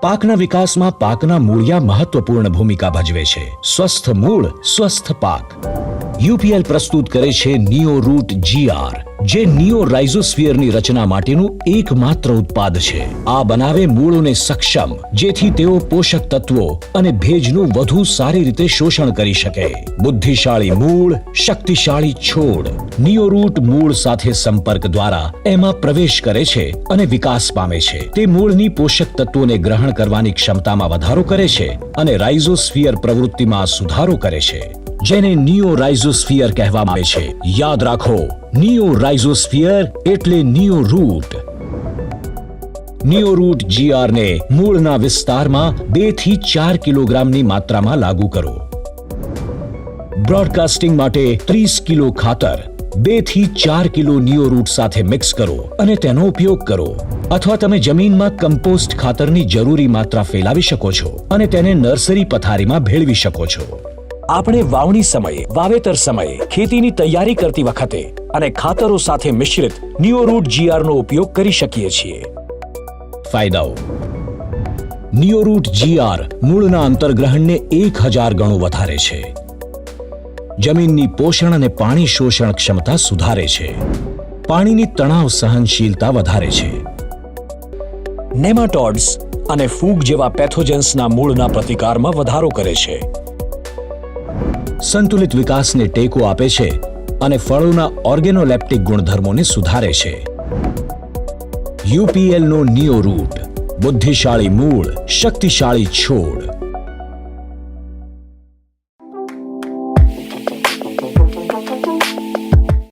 પાકના વિકાસમાં પાકના મૂળિયા મહત્વપૂર્ણ ભૂમિકા ભજવે છે. સ્વસ્થ મૂળ સ્વસ્થ પાક. યુપીએલ પ્રસ્તુત કરે છે નિયો રૂટ GR, જે નિયો રાઇઝોસ્ફિયરની રચના માટેનું એકમાત્ર ઉત્પાદ છે. આ બનાવે મૂળોને સક્ષમ, જેથી તેઓ પોષક તત્વો અને ભેજનું વધુ સારી રીતે શોષણ કરી શકે. બુદ્ધિશાળી મૂળ, શક્તિશાળી છોડ. નિયો રૂટ મૂળ સાથે સંપર્ક દ્વારા એમાં પ્રવેશ કરે છે અને વિકાસ પામે છે. તે મૂળની પોષક તત્વોને ગ્રહણ કરવાની ક્ષમતામાં વધારો કરે છે અને રાઇઝોસ્ફિયર પ્રવૃત્તિમાં સુધારો કરે છે, જેને નિયો રાઇઝોસ્ફિયર કહેવામાં આવે છે. યાદ રાખો, નિયો રાઇઝોસ્ફિયર એટલે neo root. Neo root GR ને મૂળના વિસ્તારમાં 2 થી 4 કિલોગ્રામની માત્રામાં લાગુ કરો. બ્રોડકાસ્ટિંગ માટે 30 કિલો ખાતર 2 થી 4 કિલો નિયો રૂટ સાથે મિક્સ કરો અને તેનો ઉપયોગ કરો. અથવા તમે જમીનમાં કમ્પોસ્ટ ખાતરની જરૂરી માત્રા ફેલાવી શકો છો અને તેને નર્સરી પથારીમાં ભેળવી શકો છો. આપણે વાવણી સમયે, વાવેતર સમયે, ખેતીની તૈયારી કરતી વખતે અને ખાતરો સાથે મિશ્રિત નિયો રૂટ GR નો ઉપયોગ કરી શકીએ છીએ. ફાયદાઓ. નિયો રૂટ GR મૂળના અંતર્ગ્રહણને 1000 ગણું વધારે છે. જમીનની પોષણ અને પાણી શોષણ ક્ષમતા સુધારે છે. પાણીની તણાવ સહનશીલતા વધારે છે. નેમાટોડ્સ અને ફૂગ જેવા પેથોજન્સના મૂળના પ્રતિકારમાં વધારો કરે છે. સંતુલિત વિકાસને ટેકો આપે છે અને ફળોના ઓર્ગેનોલેપ્ટિક ગુણધર્મોને સુધારે છે. UPL નો નિયો રૂટ. બુદ્ધિશાળી મૂળ, શક્તિશાળી છોડ.